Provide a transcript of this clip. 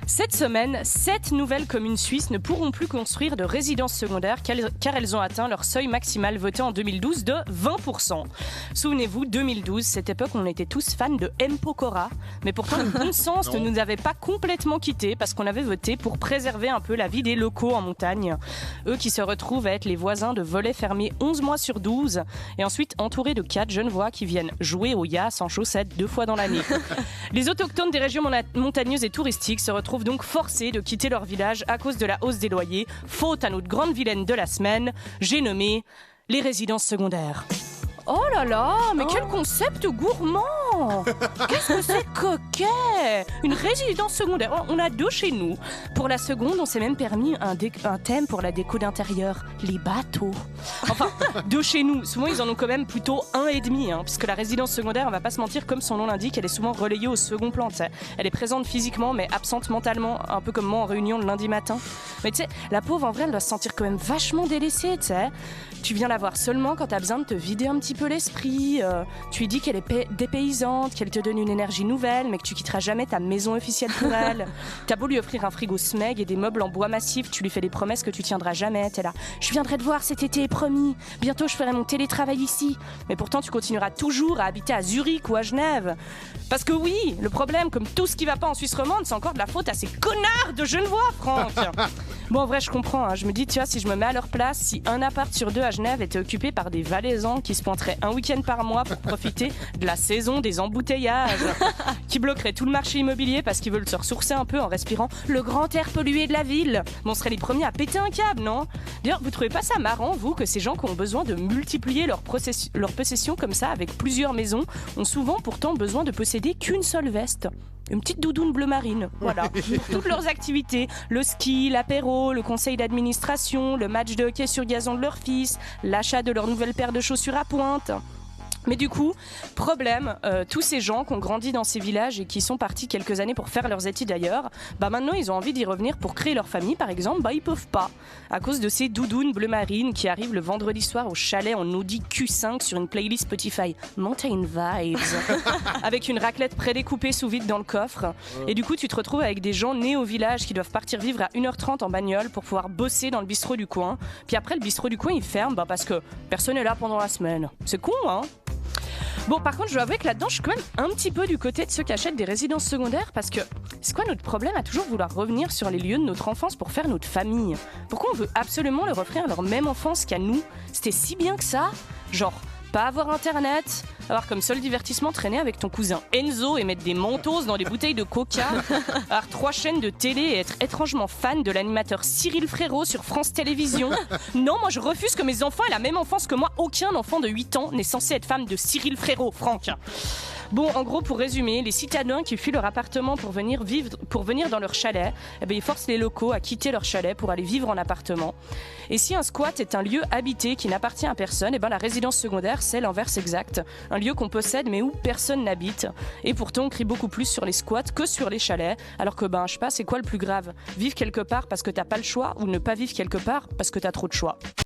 Cette semaine, 7 nouvelles communes suisses ne pourront plus construire de résidences secondaires car elles ont atteint leur seuil maximal voté en 2012 de 20%. Souvenez-vous, 2012, cette époque où on était tous fans de M. Pokora, mais pourtant le bon sens ne nous avait pas complètement quittés parce qu'on avait voté pour préserver un peu la vie des locaux en montagne. Eux qui se retrouvent à être les voisins de volets fermés 11 mois sur 12 et ensuite entourés de 4 Genevois qui viennent jouer au yas en chaussettes 2 fois dans l'année. Les autochtones des régions montagneuses et touristiques se retrouvent donc forcés de quitter leur village à cause de la hausse des loyers, faute à notre grande vilaine de la semaine, j'ai nommé les résidences secondaires. Oh là là, mais quel concept gourmand! Qu'est-ce que c'est coquet! Une résidence secondaire, on a 2 chez nous. Pour la seconde, on s'est même permis un thème pour la déco d'intérieur, les bateaux. Enfin, 2 chez nous, souvent ils en ont quand même plutôt 1,5, puisque la résidence secondaire, on va pas se mentir, comme son nom l'indique, elle est souvent relayée au second plan, tu sais. Elle est présente physiquement, mais absente mentalement, un peu comme moi en réunion le lundi matin. Mais tu sais, la pauvre en vrai, elle doit se sentir quand même vachement délaissée, tu sais. Tu viens la voir seulement quand t'as besoin de te vider un petit peu l'esprit, tu lui dis qu'elle est dépaysante, qu'elle te donne une énergie nouvelle, mais que tu quitteras jamais ta maison officielle pour elle. T'as beau lui offrir un frigo Smeg et des meubles en bois massif, tu lui fais des promesses que tu tiendras jamais. T'es là, je viendrai te voir cet été, promis. Bientôt je ferai mon télétravail ici. Mais pourtant tu continueras toujours à habiter à Zurich ou à Genève. Parce que oui, le problème, comme tout ce qui va pas en Suisse romande, c'est encore de la faute à ces connards de Genevois, Franck. Bon, en vrai, je comprends, hein. Je me dis, tu vois, si je me mets à leur place, si un appart sur 2 à Genève était occupé par des Valaisans qui se pointeraient un week-end par mois pour profiter de la saison des embouteillages, qui bloqueraient tout le marché immobilier parce qu'ils veulent se ressourcer un peu en respirant le grand air pollué de la ville, on serait les premiers à péter un câble, non? D'ailleurs, vous trouvez pas ça marrant, vous, que ces gens qui ont besoin de multiplier leurs possessions comme ça avec plusieurs maisons ont souvent pourtant besoin de posséder qu'une seule veste? Une petite doudoune bleu marine, voilà, pour toutes leurs activités, le ski, l'apéro, le conseil d'administration, le match de hockey sur gazon de leur fils, l'achat de leur nouvelle paire de chaussures à pointe. Mais du coup, problème, tous ces gens qui ont grandi dans ces villages et qui sont partis quelques années pour faire leurs études ailleurs, maintenant ils ont envie d'y revenir pour créer leur famille par exemple, ils peuvent pas, à cause de ces doudounes bleu marine qui arrivent le vendredi soir au chalet en Audi Q5 sur une playlist Spotify Mountain Vibes, avec une raclette prédécoupée sous vide dans le coffre, et du coup tu te retrouves avec des gens nés au village qui doivent partir vivre à 1h30 en bagnole pour pouvoir bosser dans le bistrot du coin, puis après le bistrot du coin il ferme parce que personne n'est là pendant la semaine. C'est con, hein? Bon, par contre, je dois avouer que là-dedans, je suis quand même un petit peu du côté de ceux qui achètent des résidences secondaires parce que c'est quoi notre problème à toujours vouloir revenir sur les lieux de notre enfance pour faire notre famille? Pourquoi on veut absolument leur offrir leur même enfance qu'à nous? C'était si bien que ça? Genre, pas avoir internet, avoir comme seul divertissement traîner avec ton cousin Enzo et mettre des mentos dans des bouteilles de coca, avoir 3 chaînes de télé et être étrangement fan de l'animateur Cyril Frérot sur France Télévisions. Non, moi je refuse que mes enfants aient la même enfance que moi. Aucun enfant de 8 ans n'est censé être fan de Cyril Frérot, Franck. Bon, en gros, pour résumer, les citadins qui fuient leur appartement pour venir dans leur chalet, ils forcent les locaux à quitter leur chalet pour aller vivre en appartement. Et si un squat est un lieu habité qui n'appartient à personne, la résidence secondaire, c'est l'inverse exact. Un lieu qu'on possède mais où personne n'habite. Et pourtant, on crie beaucoup plus sur les squats que sur les chalets. Alors que, je sais pas, c'est quoi le plus grave? Vivre quelque part parce que t'as pas le choix ou ne pas vivre quelque part parce que t'as trop de choix?